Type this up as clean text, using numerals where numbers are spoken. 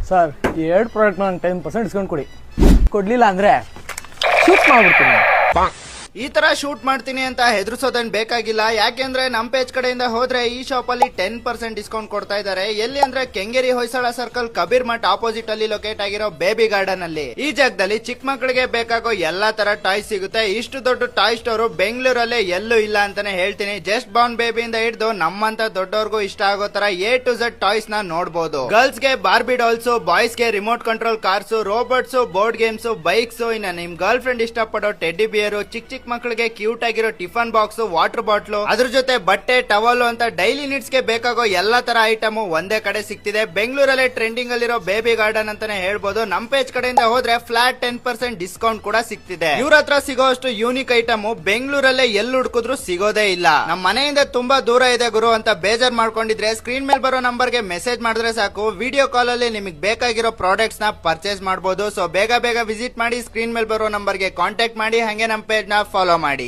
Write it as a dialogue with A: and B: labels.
A: Sir ಈ 2 product ನಾನು 10% discount ಕೊಡಿ. ಕೊಡ್ಲಿಲ್ಲ ಅಂದ್ರೆ ಶೂಟ್ ಮಾಡ್ಬಿಡ್ತೀನಿ.
B: ಈ ತರ ಶೂಟ್ ಮಾಡ್ತೀನಿ ಅಂತ ಹೆದರ್ಸೋದೇನ್ ಬೇಕಾಗಿಲ್ಲ. ಯಾಕೆಂದ್ರೆ ನಮ್ ಪೇಜ್ ಕಡೆಯಿಂದ ಹೋದ್ರೆ ಈ ಶಾಪ್ ಅಲ್ಲಿ 10% ಡಿಸ್ಕೌಂಟ್ ಕೊಡ್ತಾ ಇದ್ದಾರೆ. ಎಲ್ಲಿ ಅಂದ್ರೆ ಕೆಂಗೇರಿ ಹೊಯ್ಸಳ ಸರ್ಕಲ್ ಕಬೀರ್ ಮಠ್ ಆಪೋಸಿಟ್ ಅಲ್ಲಿ ಲೊಕೇಟ್ ಆಗಿರೋ ಬೇಬಿ ಗಾರ್ಡನ್ ಅಲ್ಲಿ. ಈ ಜಾಗದಲ್ಲಿ ಚಿಕ್ಕ ಮಕ್ಕಳಿಗೆ ಬೇಕಾಗೋ ಎಲ್ಲಾ ತರ ಟಾಯ್ಸ್ ಸಿಗುತ್ತೆ. ಇಷ್ಟು ದೊಡ್ಡ ಟಾಯ್ ಸ್ಟೋರ್ ಬೆಂಗಳೂರಲ್ಲೇ ಎಲ್ಲೂ ಇಲ್ಲ ಅಂತಾನೆ ಹೇಳ್ತೀನಿ. ಜಸ್ಟ್ ಬಾರ್ನ್ ಬೇಬಿಯಿಂದ ಹಿಡಿದು ನಮ್ಮಂತ ದೊಡ್ಡವ್ರಿಗೂ ಇಷ್ಟ ಆಗೋ ತರ A to Z ಟಾಯ್ಸ್ ನ ನೋಡಬಹುದು. ಗರ್ಲ್ಸ್ ಗೆ ಬಾರ್ಬಿ ಡಾಲ್ಸ್, ಬಾಯ್ಸ್ ಗೆ remote control cars, robots, board games, bikes, ಇನ್ನ ನಿಮ್ ಗರ್ಲ್ ಫ್ರೆಂಡ್ ಇಷ್ಟಪಡೋ ಟೆಡ್ಡಿ ಬಿಯರ್, ಚಿಕ್ಕ ಮಕ್ಕಳಿಗೆ ಕ್ಯೂಟ್ ಆಗಿರೋ ಟಿಫನ್ ಬಾಕ್ಸ್, ವಾಟರ್ ಬಾಟ್ಲು, ಅದ್ರ ಜೊತೆ ಬಟ್ಟೆ, ಟವಲ್ ಅಂತ ಡೈಲಿ ನೀಡ್ಸ್ ಗೆ ಬೇಕಾಗೋ ಎಲ್ಲಾ ತರ ಐಟಮ್ ಒಂದೇ ಕಡೆ ಸಿಗ್ತಿದೆ. ಬೆಂಗಳೂರಲ್ಲೇ ಟ್ರೆಂಡಿಂಗ್ ಅಲ್ಲಿರೋ ಬೇಬಿ ಗಾರ್ಡನ್ ಅಂತಾನೆ ಹೇಳ್ಬೋದು. ನಮ್ ಪೇಜ್ ಕಡೆಯಿಂದ ಹೋದ್ರೆ ಫ್ಲಾಟ್ 10% ಡಿಸ್ಕೌಂಟ್ ಕೂಡ ಸಿಗ್ತಿದೆ. ಇವ್ರ ಹತ್ರ ಸಿಗೋ ಅಷ್ಟು ಯೂನಿಕ್ ಐಟಮ್ ಬೆಂಗಳೂರಲ್ಲೇ ಎಲ್ಲಿ ಹುಡುಕಿದ್ರು ಸಿಗೋದೇ ಇಲ್ಲ. ನಮ್ ಮನೆಯಿಂದ ತುಂಬಾ ದೂರ ಇದೆ ಗುರು ಅಂತ ಬೇಜಾರ್ ಮಾಡ್ಕೊಂಡಿದ್ರೆ ಸ್ಕ್ರೀನ್ ಮೇಲೆ ಬರೋ ನಂಬರ್ ಗೆ ಮೆಸೇಜ್ ಮಾಡಿದ್ರೆ ಸಾಕು. ವಿಡಿಯೋ ಕಾಲ್ ಅಲ್ಲಿ ನಿಮಗೆ ಬೇಕಾಗಿರೋ ಪ್ರಾಡಕ್ಟ್ಸ್ ನ ಪರ್ಚೇಸ್ ಮಾಡಬಹುದು. ಸೊ ಬೇಗ ವಿಸಿಟ್ ಮಾಡಿ, ಸ್ಕ್ರೀನ್ ಮೇಲೆ ಬರೋ ನಂಬರ್ ಗೆ ಕಾಂಟ್ಯಾಕ್ಟ್ ಮಾಡಿ, ಹಂಗೆ ನಮ್ ಪೇಜ್ ನ ಫಾಲೋ ಮಾಡಿ.